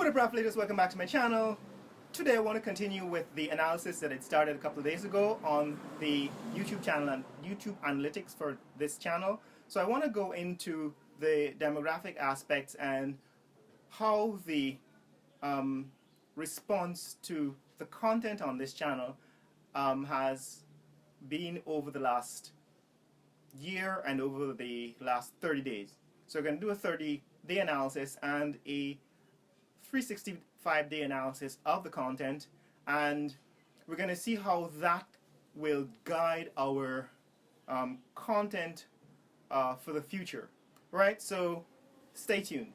What up, Rafflators? Welcome back to my channel. Today I want to continue with the analysis that I started a couple of days ago on the YouTube channel and YouTube analytics for this channel. So I want to go into the demographic aspects and how the response to the content on this channel has been over the last year and over the last 30 days. So we're going to do a 30-day analysis and a 365-day analysis of the content, and we're going to see how that will guide our content for the future. Right? So stay tuned.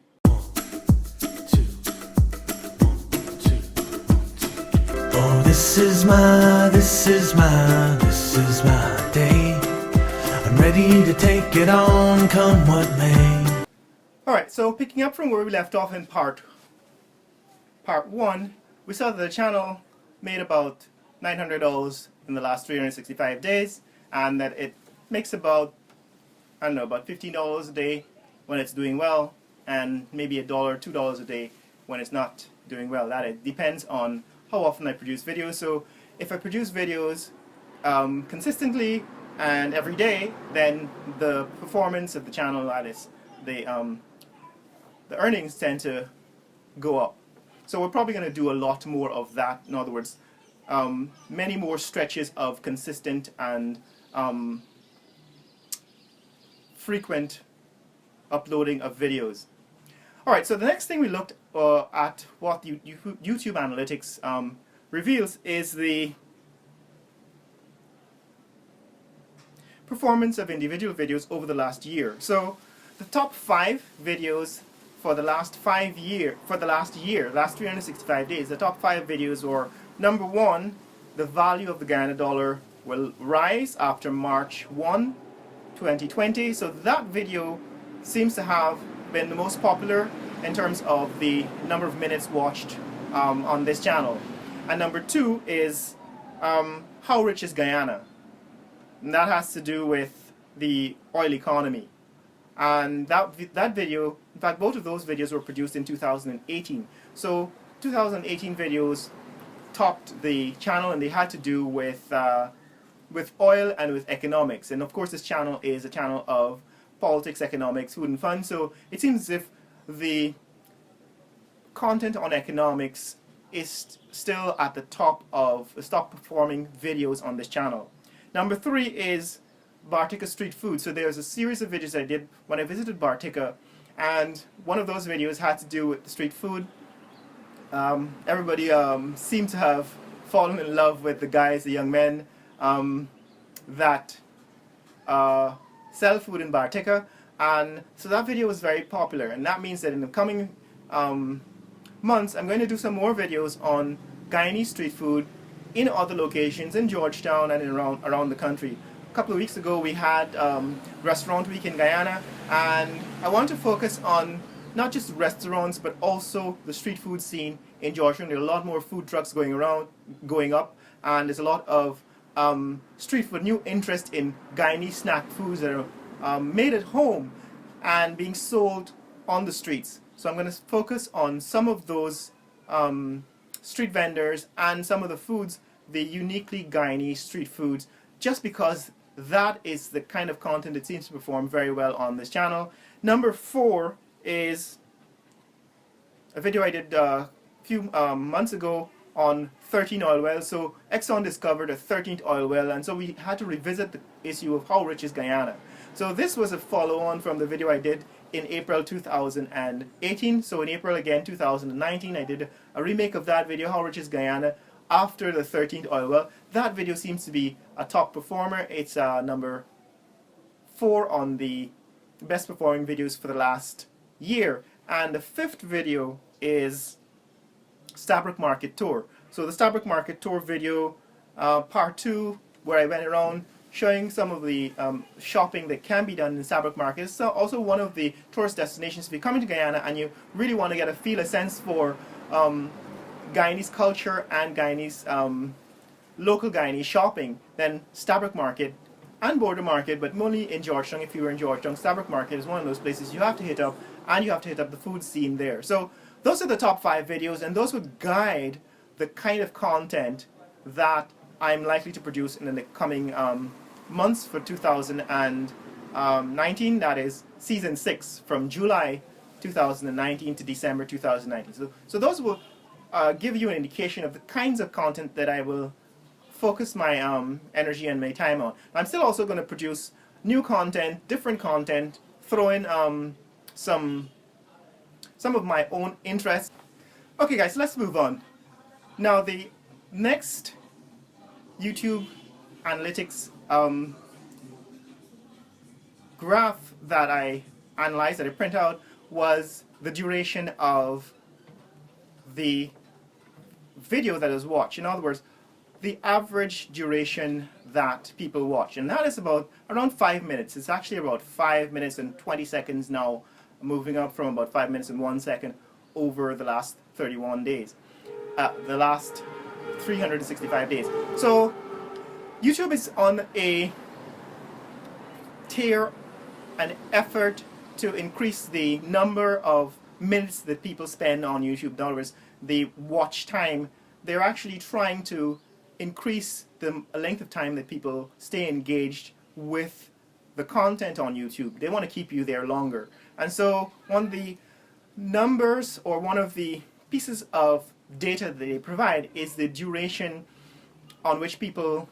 Oh, this is my day. I'm ready to take it on, come what may. Alright, so picking up from where we left off in part 1, we saw that the channel made about $900 in the last 365 days, and that it makes about, I don't know, about $15 a day when it's doing well, and maybe $1, $2 a day when it's not doing well. That it depends on how often I produce videos. So if I produce videos consistently and every day, then the performance of the channel, that is, the earnings tend to go up. So we're probably going to do a lot more of that. In other words, many more stretches of consistent and frequent uploading of videos. Alright, so the next thing we looked at what YouTube Analytics reveals is the performance of individual videos over the last year. So the top 5 videos for the last 365 days, the top 5 videos were: number 1, the value of the Guyana dollar will rise after March 1, 2020. So that video seems to have been the most popular in terms of the number of minutes watched on this channel. And number 2 is how rich is Guyana? And that has to do with the oil economy. And that video, in fact both of those videos were produced in 2018. So 2018 videos topped the channel, and they had to do with oil and with economics. And of course this channel is a channel of politics, economics, food and fun, so it seems as if the content on economics is still at the top of the top performing videos on this channel. Number 3 is Bartica street food. So there's a series of videos I did when I visited Bartica, and one of those videos had to do with the street food. Everybody seemed to have fallen in love with the guys, the young men that sell food in Bartica, and so that video was very popular, and that means that in the coming months I'm going to do some more videos on Guyanese street food in other locations in Georgetown and around the country. A couple of weeks ago we had Restaurant Week in Guyana, and I want to focus on not just restaurants but also the street food scene in Georgetown. There are a lot more food trucks going up, and there's a lot of street food, new interest in Guyanese snack foods that are made at home and being sold on the streets. So I'm going to focus on some of those street vendors and some of the foods, the uniquely Guyanese street foods, just because that is the kind of content that seems to perform very well on this channel. Number 4 is a video I did a few months ago on 13 oil wells. So Exxon discovered a 13th oil well, and so we had to revisit the issue of how rich is Guyana. So this was a follow-on from the video I did in April 2018. So in April again 2019 I did a remake of that video, How Rich is Guyana, after the 13th oil well. That video seems to be a top performer. It's number 4 on the best performing videos for the last year. And the 5th video is Stabroek Market Tour. So the Stabroek Market Tour video, part 2, where I went around showing some of the shopping that can be done in Stabroek Market. It's also one of the tourist destinations. If you're coming to Guyana and you really want to get a sense for Guyanese culture and Guyanese local Guyanese shopping, then Stabroek Market and Border Market, but mainly in Georgetown. If you were in Georgetown, Stabroek Market is one of those places you have to hit up, and you have to hit up the food scene there. So those are the top 5 videos, and those would guide the kind of content that I'm likely to produce in the coming months for 2019. That is season 6 from July 2019 to December 2019. So those will give you an indication of the kinds of content that I will focus my energy and my time on. I'm still also going to produce new content, different content, throw in some of my own interests. Okay guys, let's move on. Now the next YouTube analytics graph that I analyzed, that I print out, was the duration of the video that is watched. In other words, the average duration that people watch, and that is about around 5 minutes. It's actually about 5 minutes and 20 seconds now, moving up from about 5 minutes and 1 second over the last 31 days, the last 365 days. So YouTube is on a tear, an effort to increase the number of minutes that people spend on YouTube. In other words, the watch time. They're actually trying to increase the length of time that people stay engaged with the content on YouTube. They want to keep you there longer. And so one of the numbers, or one of the pieces of data that they provide, is the duration on which people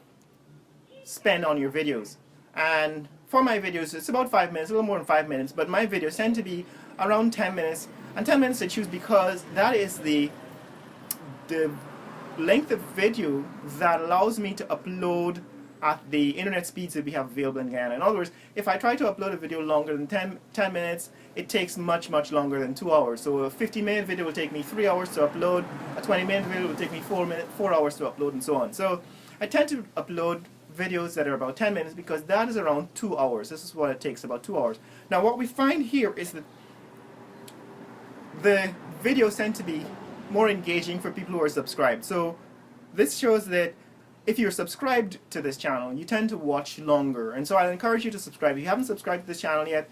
spend on your videos. And for my videos, it's about 5 minutes, a little more than 5 minutes, but my videos tend to be around 10 minutes. And 10 minutes I choose because that is the length of video that allows me to upload at the internet speeds that we have available in Guyana. In other words, if I try to upload a video longer than 10 minutes, it takes much longer than 2 hours. So a 50-minute video will take me 3 hours to upload, a 20-minute video will take me 4 hours to upload, and so on. So I tend to upload videos that are about 10 minutes because that is around 2 hours. This is what it takes, about 2 hours. Now what we find here is that the videos tend to be more engaging for people who are subscribed. So this shows that if you're subscribed to this channel, you tend to watch longer. And so I encourage you to subscribe. If you haven't subscribed to this channel yet,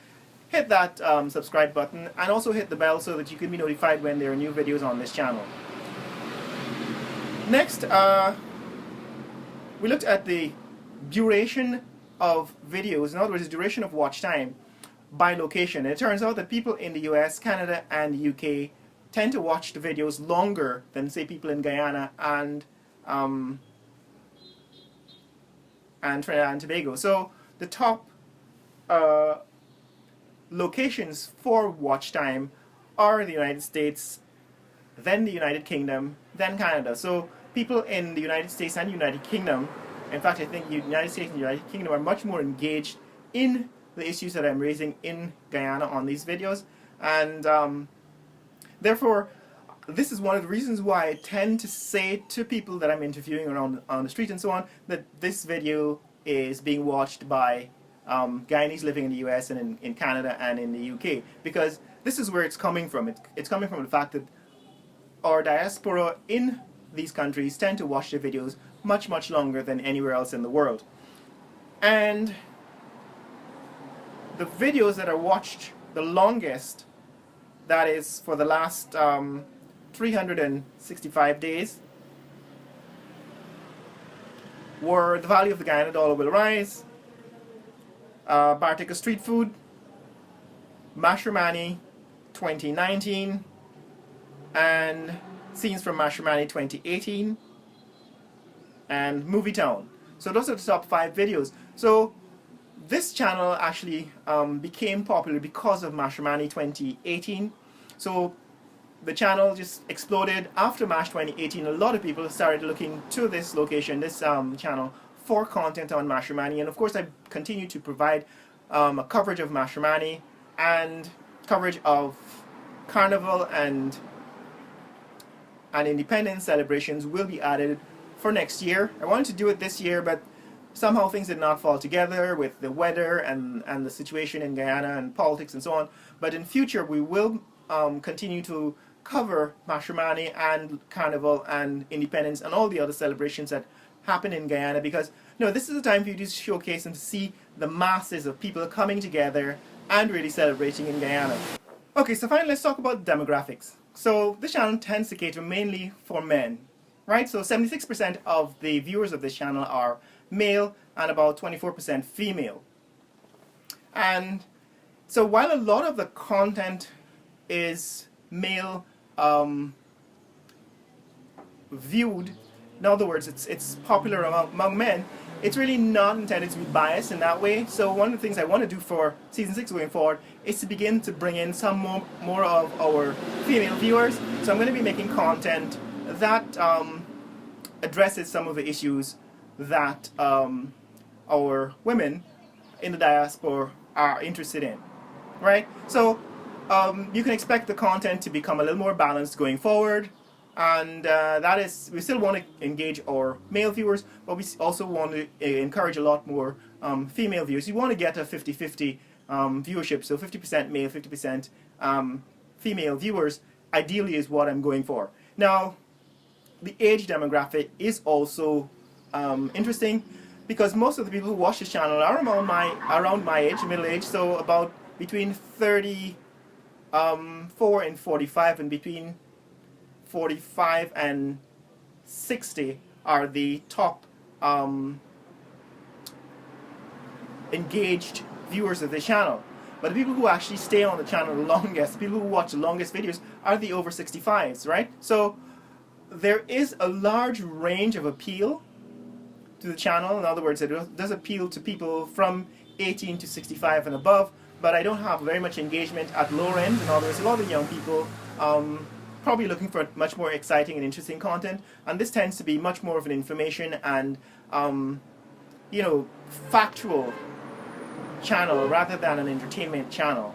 hit that subscribe button, and also hit the bell so that you can be notified when there are new videos on this channel. Next, we looked at the duration of videos, in other words, the duration of watch time by location. And it turns out that people in the US, Canada, and the UK tend to watch the videos longer than, say, people in Guyana and Trinidad and Tobago. So the top locations for watch time are the United States, then the United Kingdom, then Canada. So people in the United States and United Kingdom, in fact I think the United States and the United Kingdom, are much more engaged in the issues that I'm raising in Guyana on these videos, and therefore this is one of the reasons why I tend to say to people that I'm interviewing around on the street and so on, that this video is being watched by Guyanese living in the US and in Canada and in the UK, because this is where it's coming from. It's coming from the fact that our diaspora in these countries tend to watch the videos much longer than anywhere else in the world. And the videos that are watched the longest, that is for the last 365 days, were The Value of the Guyana Dollar Will Rise, Bartica Street Food, Mashramani 2019, and Scenes from Mashramani 2018, and Movie Town. So those are the top 5 videos. So this channel actually became popular because of Mashramani 2018. So the channel just exploded after MASH 2018. A lot of people started looking to this location, this channel, for content on Mashramani, and of course I continue to provide a coverage of Mashramani and coverage of Carnival and Independence celebrations will be added for next year. I wanted to do it this year, but somehow things did not fall together with the weather and the situation in Guyana and politics and so on. But in future we will continue to cover Mashramani and Carnival and Independence and all the other celebrations that happen in Guyana, because this is a time for you to showcase and to see the masses of people coming together and really celebrating in Guyana. Okay, so finally let's talk about demographics. So this channel tends to cater mainly for men, right? So 76% of the viewers of this channel are male and about 24% female. And so while a lot of the content is male viewed, in other words, it's popular among men, it's really not intended to be biased in that way. So one of the things I want to do for season 6 going forward is to begin to bring in some more of our female viewers. So I'm going to be making content that addresses some of the issues that our women in the diaspora are interested in, right? So you can expect the content to become a little more balanced going forward. And that is, we still want to engage our male viewers, but we also want to encourage a lot more female viewers. You want to get a 50-50 viewership, so 50% male, 50% female viewers, ideally is what I'm going for. Now, the age demographic is also interesting, because most of the people who watch this channel are around my age, middle age, so about between 34 and 45, and between 45 and 60 are the top engaged viewers of the channel. But the people who actually stay on the channel the longest, people who watch the longest videos, are the over 65s, right? So there is a large range of appeal to the channel. In other words, it does appeal to people from 18 to 65 and above, but I don't have very much engagement at lower end. In other words, a lot of young people probably looking for much more exciting and interesting content, and this tends to be much more of an information and you know, factual channel rather than an entertainment channel,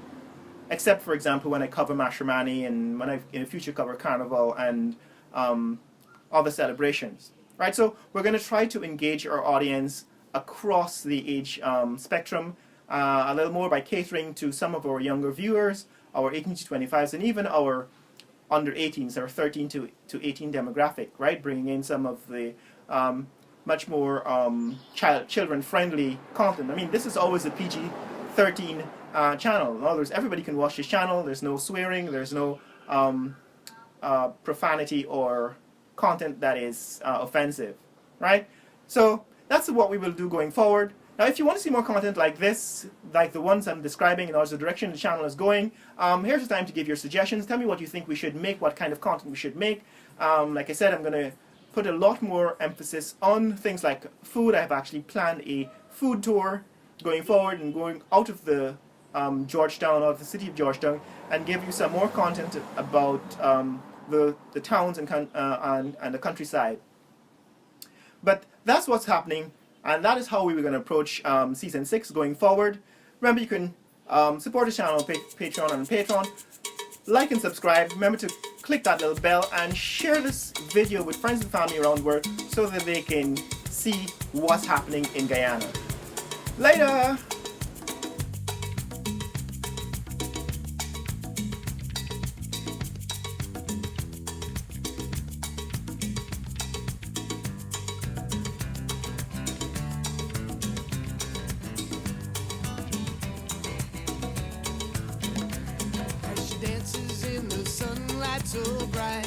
except for example when I cover Mashramani and when I in the future cover Carnival and other celebrations, right? So we're going to try to engage our audience across the age spectrum a little more by catering to some of our younger viewers, our 18 to 25s, and even our under 18s, or 13 to 18 demographic, right? Bringing in some of the much more children-friendly content. I mean, this is always a PG-13 channel. In other words, everybody can watch this channel. There's no swearing. There's no profanity or content that is offensive, right? So that's what we will do going forward. Now, if you want to see more content like this, like the ones I'm describing, and also the direction the channel is going, here's the time to give your suggestions. Tell me what you think we should make, what kind of content we should make. Like I said, I'm going to put a lot more emphasis on things like food. I have actually planned a food tour going forward and going out of the Georgetown, out of the city of Georgetown, and give you some more content about the towns and the countryside. But that's what's happening. And that is how we were going to approach Season 6 going forward. Remember, you can support the channel on Patreon and Patreon. Like and subscribe. Remember to click that little bell and share this video with friends and family around the world so that they can see what's happening in Guyana. Later! Dances in the sunlight so bright.